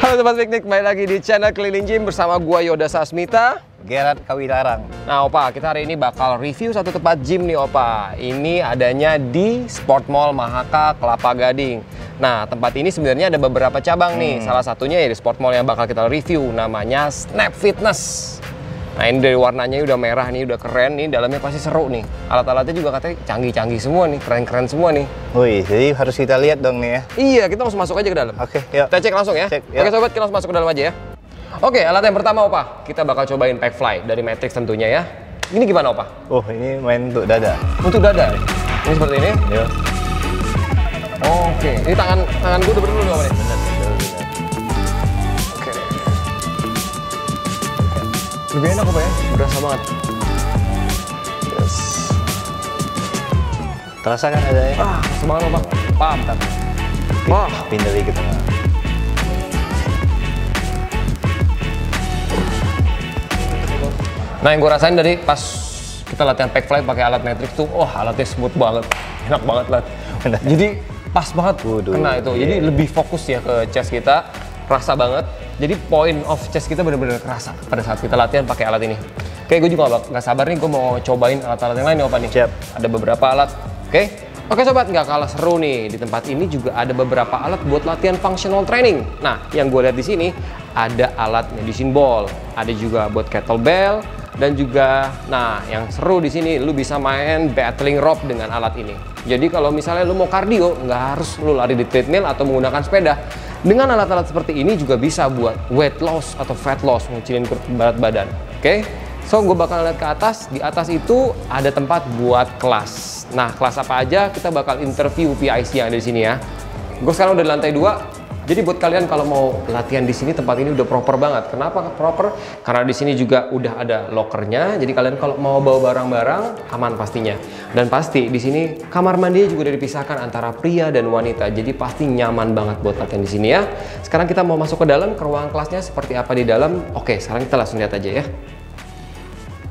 Halo Sobat Piknik, kembali lagi di channel Keliling Gym bersama gua Yoda Sasmita, Gerard Kawilarang. Nah Opa, kita hari ini bakal review satu tempat gym nih Opa. Ini adanya di Sport Mall Mahaka, Kelapa Gading. Nah tempat ini sebenarnya ada beberapa cabang nih. Salah satunya ya di Sport Mall yang bakal kita review, namanya Snap Fitness. Nah ini dari warnanya udah merah nih, udah keren nih, dalamnya pasti seru nih. Alat-alatnya juga katanya canggih-canggih semua nih, keren-keren semua nih. Wih, jadi harus kita lihat dong nih ya. Iya, kita langsung masuk aja ke dalam. Oke, yuk. Kita cek langsung ya. Cek, yuk. Oke sobat, kita langsung masuk ke dalam aja ya. Oke, alat yang pertama Opa, kita bakal cobain Pack Fly dari Matrix tentunya ya. Ini gimana Opa? Oh, ini main untuk dada. Untuk dada. Ini seperti ini. Yuk. Oke, ini tangan gue udah dulu apa nih? Benar. Oke. Lebih enak Opa ya? Berasa banget. Yes. Terasa kan ada ya? Semangat Opa. Paham. Wah, Pindah lagi ke tengah. nah yang gue rasain dari pas kita latihan Pack Fly pakai alat Matrix tuh, alatnya smooth banget, enak banget lah. Jadi pas banget kena itu. Jadi lebih fokus ya ke chest kita, rasa banget. Jadi point of chest kita bener-bener kerasa pada saat kita latihan pakai alat ini. Oke, gue juga nggak sabar nih, gue mau cobain alat-alat yang lain nih Opa nih. Siap. Ada beberapa alat. Oke sobat, nggak kalah seru nih. Di tempat ini juga ada beberapa alat buat latihan functional training. Nah, yang gue lihat di sini ada alat medicine ball, ada juga buat kettlebell, dan juga, nah yang seru di sini, lu bisa main battling rope dengan alat ini. Jadi kalau misalnya lu mau kardio, nggak harus lu lari di treadmill atau menggunakan sepeda. Dengan alat-alat seperti ini juga bisa buat weight loss atau fat loss, ngecilin berat badan. Oke, so gue bakal lihat ke atas. Di atas itu ada tempat buat kelas. Nah, kelas apa aja kita bakal interview PIC yang ada di sini ya. Gue sekarang udah di lantai 2. Jadi buat kalian kalau mau latihan di sini, tempat ini udah proper banget. Kenapa proper? Karena di sini juga udah ada lokernya. Jadi kalian kalau mau bawa barang-barang aman pastinya. Dan pasti di sini kamar mandinya juga udah dipisahkan antara pria dan wanita. Jadi pasti nyaman banget buat latihan di sini ya. Sekarang kita mau masuk ke dalam, ke ruangan kelasnya seperti apa di dalam. Oke, sekarang kita langsung lihat aja ya.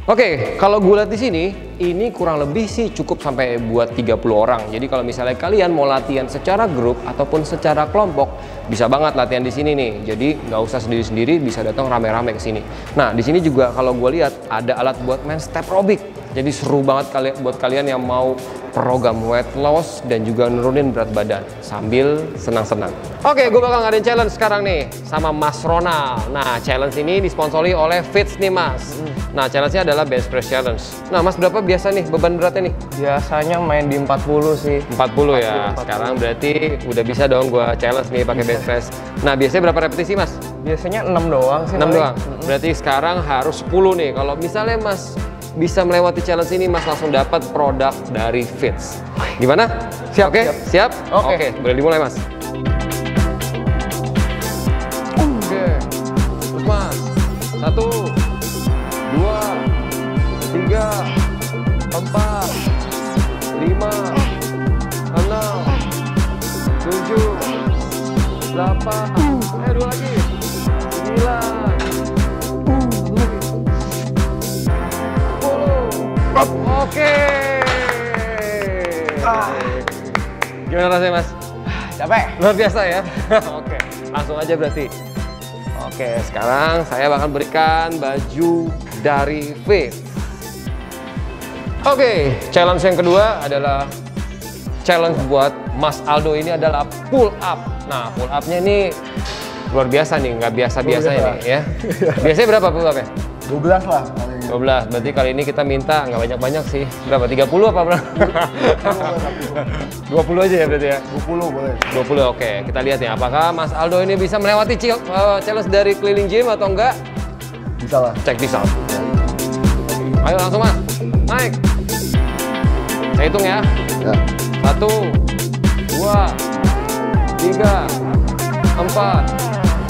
Oke, kalau gue lihat di sini, ini kurang lebih sih cukup sampai buat 30 orang. Jadi kalau misalnya kalian mau latihan secara grup ataupun secara kelompok, bisa banget latihan di sini nih. Jadi nggak usah sendiri-sendiri, bisa datang rame-rame ke sini. Nah, di sini juga kalau gue lihat ada alat buat main step aerobic. Jadi seru banget buat kalian yang mau program weight loss dan juga nurunin berat badan sambil senang-senang. Oke, gue bakal ngadain challenge sekarang nih sama Mas Ronald. Nah, challenge ini disponsori oleh Fits nih Mas. Nah, challenge-nya adalah bench press challenge. Nah, Mas berapa biasa nih beban beratnya nih? Biasanya main di 40 sih. 40 ya. Sekarang berarti udah bisa dong gue challenge nih pakai bench press. Nah, biasanya berapa repetisi Mas? Biasanya 6 doang sih. 6 doang. Berarti sekarang harus 10 nih. Kalau misalnya Mas bisa melewati challenge ini, Mas langsung dapat produk dari Fits. Gimana? Siap. Oke, siap? Oke. Boleh dimulai Mas. Oke. Terus Mas. 1, 2, 3, 4, 5, 6, 7, 8, 2 lagi, 9, Oke. Gimana rasanya Mas? Capek. Luar biasa ya. Oke, langsung aja berarti. Oke, sekarang saya bakal berikan baju dari Fit. Oke, challenge yang kedua adalah challenge buat Mas Aldo. Ini adalah pull up. Nah, pull up-nya ini luar biasa nih, nggak biasa-biasa ini ya. Biasanya berapa pull up-nya? 12 lah. 12, berarti kali ini kita minta nggak banyak-banyak sih. Berapa? 30 apa berapa? 20 aja ya berarti ya? 20 boleh. 20, oke. Kita lihat ya, apakah Mas Aldo ini bisa melewati challenge dari Keliling Gym atau enggak? Bisa lah. Cek this out. Ayo langsung Mas, naik. Saya hitung ya. 1, 2, 3, 4,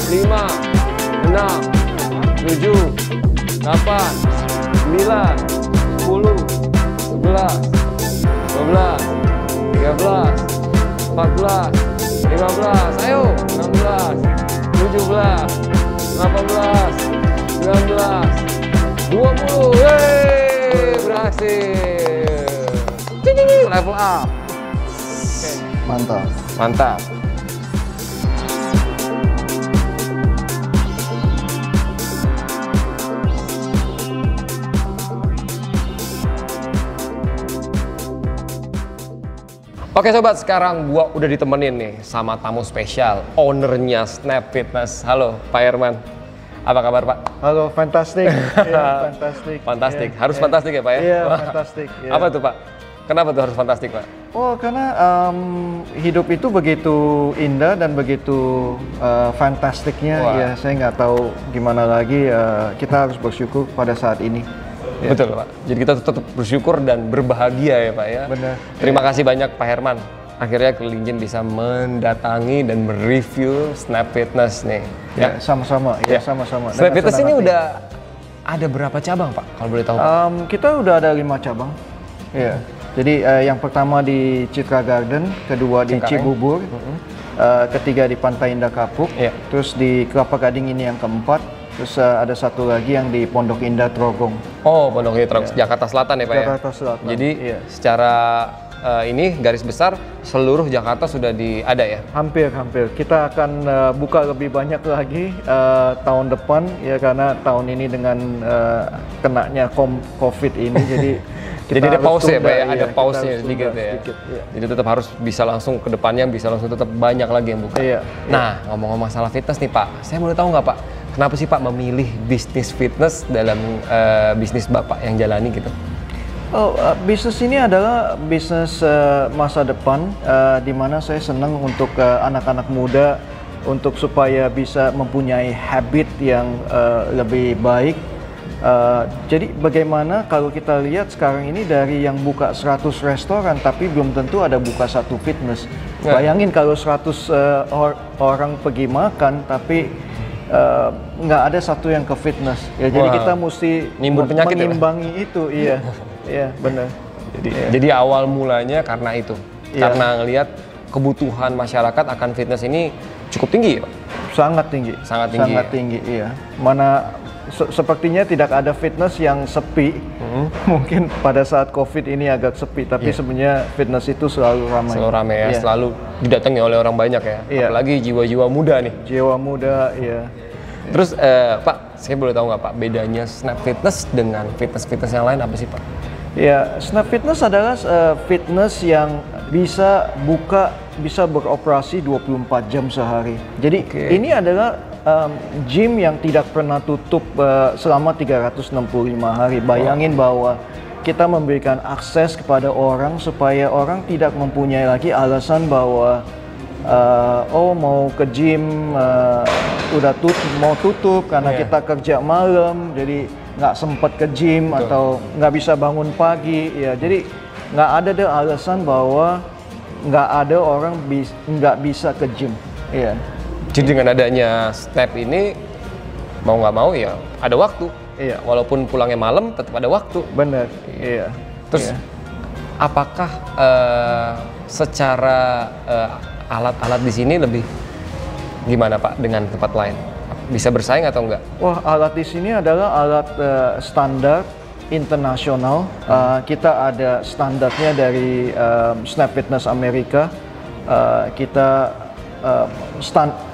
5, 6, 7, 8, 9, 10, 11, 12, 13, 14, 15, ayo, 16, 17, 18, 19, 20, yeay, berhasil. Level up. Mantap. Mantap. Oke sobat, sekarang gua udah ditemenin nih sama tamu spesial, ownernya Snap Fitness. Halo Pak Herman, apa kabar Pak? Halo, fantastic. Iya, fantastic. Fantastic, Iya, harus iya. fantastic ya Pak ya? Iya, Wah. fantastic. Iya. Apa tuh Pak? Kenapa tuh harus fantastic Pak? Oh, karena hidup itu begitu indah dan begitu fantastiknya. Wah. Ya, saya nggak tahu gimana lagi. Kita harus bersyukur pada saat ini. Ya. Betul Pak, jadi kita tetap bersyukur dan berbahagia ya Pak ya. Benar. Terima kasih banyak Pak Herman. Akhirnya Kelingjin bisa mendatangi dan mereview Snap Fitness nih. Ya, sama-sama. Ya, sama-sama. Snap Dengan Fitness senang ini hati. udah ada berapa cabang Pak? Kalau boleh tahu Pak? Kita udah ada 5 cabang. Ya. Jadi yang pertama di Citra Garden, kedua di Cengkareng. Cibubur, ketiga di Pantai Indah Kapuk, Iya. terus di Kelapa Gading ini yang keempat, terus ada satu lagi yang di Pondok Indah Trogong. Oh, Pondok Indah Jakarta Selatan ya Pak Jakarta ya? Selatan, Jadi iya. secara ini garis besar seluruh Jakarta sudah ada ya? Hampir. Kita akan buka lebih banyak lagi tahun depan ya, karena tahun ini dengan kenanya COVID ini, jadi Jadi ada harus pause ya tunda, Pak ya? iya, Ada kita pause harus sedikit tunda ya? sedikit, iya. Jadi tetap harus bisa langsung ke depannya, bisa langsung tetap banyak lagi yang buka. Iya. Nah, ngomong-ngomong masalah fitness nih Pak, saya boleh tahu nggak Pak, kenapa sih Pak memilih bisnis fitness dalam bisnis Bapak yang jalani gitu? Bisnis ini adalah bisnis masa depan, di mana saya senang untuk anak-anak muda untuk supaya bisa mempunyai habit yang lebih baik. Jadi bagaimana kalau kita lihat sekarang ini dari yang buka 100 restoran tapi belum tentu ada buka satu fitness. Ya. Bayangin kalau 100 orang pergi makan tapi nggak ada satu yang ke fitness. Ya, jadi Wah. kita mesti Nimbun penyakit ya, Pak? mengimbangi itu, iya. Iya, benar. Jadi awal mulanya karena itu, Iya. karena ngelihat kebutuhan masyarakat akan fitness ini cukup tinggi ya Pak? Sangat tinggi. Sangat tinggi, Sangat ya? tinggi, iya. Mana sepertinya tidak ada fitness yang sepi. Mungkin pada saat COVID ini agak sepi, tapi sebenarnya fitness itu selalu ramai. Selalu ramai ya, Iya. selalu didatangi oleh orang banyak ya, Iya. apalagi jiwa-jiwa muda nih. Jiwa muda, iya. Terus Pak, saya boleh tahu nggak Pak, bedanya Snap Fitness dengan fitness-fitness yang lain apa sih Pak? Ya, Snap Fitness adalah fitness yang bisa beroperasi 24 jam sehari. Jadi Oke. ini adalah gym yang tidak pernah tutup selama 365 hari. Bayangin bahwa kita memberikan akses kepada orang supaya orang tidak mempunyai lagi alasan bahwa mau ke gym mau tutup karena Iya. kita kerja malam, jadi nggak sempat ke gym. Betul. Atau nggak bisa bangun pagi, ya. Jadi nggak ada deh alasan bahwa nggak ada orang nggak bisa ke gym, ya. Jadi dengan adanya Snap ini, mau nggak mau ya ada waktu. Iya. Walaupun pulangnya malam, tetap ada waktu. Benar, iya. Terus Iya. apakah secara alat-alat di sini lebih gimana Pak dengan tempat lain? Bisa bersaing atau enggak? Wah, alat di sini adalah alat standar internasional. Kita ada standarnya dari Snap Fitness Amerika.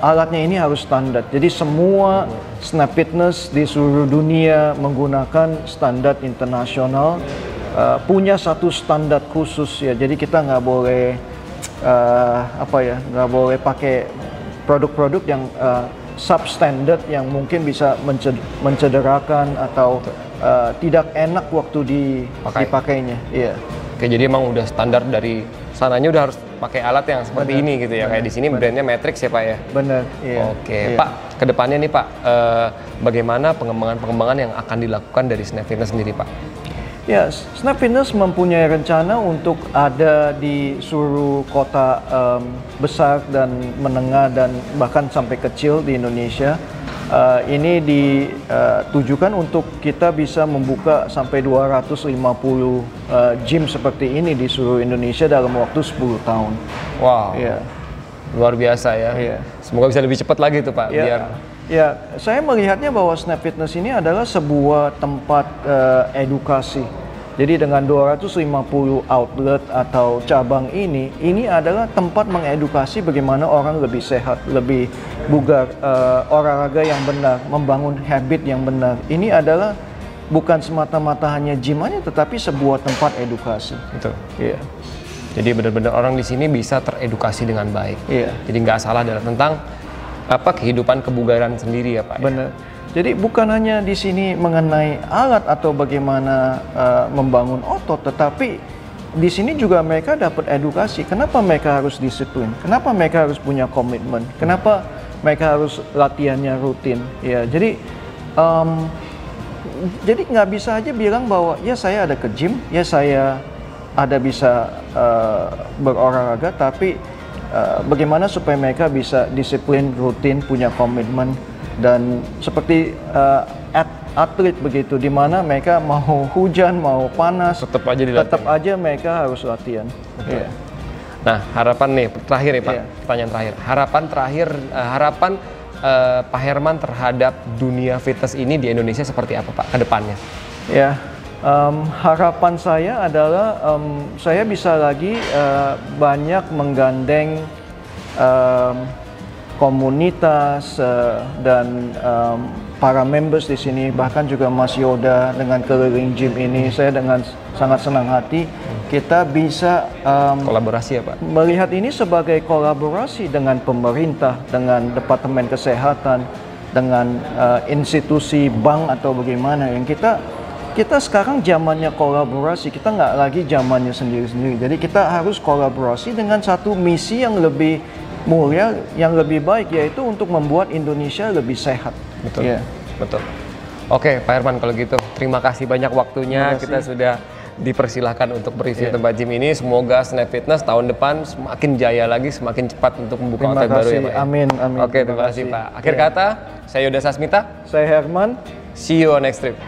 Alatnya ini harus standar. Jadi semua Snap Fitness di seluruh dunia menggunakan standar internasional, punya satu standar khusus ya. Jadi kita nggak boleh nggak boleh pakai produk-produk yang substandard yang mungkin bisa mencederakan atau tidak enak waktu dipakainya. Iya. Oke, jadi emang udah standar dari sananya udah harus pakai alat yang seperti ini gitu ya. Kayak di sini brandnya Matrix ya Pak ya. Benar. Iya. Oke, Iya. Pak, kedepannya nih Pak, bagaimana pengembangan yang akan dilakukan dari Snap Fitness sendiri Pak? Ya, Snap Fitness mempunyai rencana untuk ada di seluruh kota besar dan menengah dan bahkan sampai kecil di Indonesia. Ini ditujukan untuk kita bisa membuka sampai 250 gym seperti ini di seluruh Indonesia dalam waktu 10 tahun. Wow, Iya. luar biasa ya. Iya. Semoga bisa lebih cepat lagi tuh Pak, biar Ya, saya melihatnya bahwa Snap Fitness ini adalah sebuah tempat edukasi. Jadi dengan 250 outlet atau cabang ini adalah tempat mengedukasi bagaimana orang lebih sehat, lebih bugar, olahraga yang benar, membangun habit yang benar. Ini adalah bukan semata-mata hanya gym aja, tetapi sebuah tempat edukasi. Betul. Iya. Jadi benar-benar orang di sini bisa teredukasi dengan baik. Iya. Jadi nggak salah dalam tentang kehidupan kebugaran sendiri ya Pak. Benar. Jadi bukan hanya di sini mengenai alat atau bagaimana membangun otot, tetapi di sini juga mereka dapat edukasi. Kenapa mereka harus disiplin? Kenapa mereka harus punya komitmen? Kenapa mereka harus latihannya rutin? Ya, jadi nggak bisa aja bilang bahwa ya saya ada ke gym, ya saya ada bisa berolahraga, tapi bagaimana supaya mereka bisa disiplin, rutin, punya komitmen. Dan seperti atlet begitu, di mana mereka mau hujan, mau panas, tetap aja mereka harus latihan. Yeah. Nah, harapan nih terakhir nih Pak, Yeah. pertanyaan terakhir. Harapan Pak Herman terhadap dunia fitness ini di Indonesia seperti apa Pak ke depannya? Ya, harapan saya adalah saya bisa lagi banyak menggandeng komunitas dan para members di sini, bahkan juga Mas Yoda dengan keliling gym ini. Saya dengan sangat senang hati kita bisa Kolaborasi ya Pak? melihat ini sebagai kolaborasi dengan pemerintah, dengan Departemen Kesehatan, dengan institusi bank atau bagaimana yang kita sekarang zamannya kolaborasi, kita nggak lagi zamannya sendiri-sendiri. Jadi kita harus kolaborasi dengan satu misi yang lebih mulia, yang lebih baik, yaitu untuk membuat Indonesia lebih sehat. Betul. Yeah. Betul. Oke, Pak Herman kalau gitu terima kasih banyak waktunya. Kita sudah dipersilahkan untuk bereview tempat gym ini. Semoga Snap Fitness tahun depan semakin jaya lagi, semakin cepat untuk membuka outlet baru ya Pak. Amin, amin. Oke, terima kasih Pak. Akhir kata, saya Yoda Sasmita. Saya Herman. See you on next trip.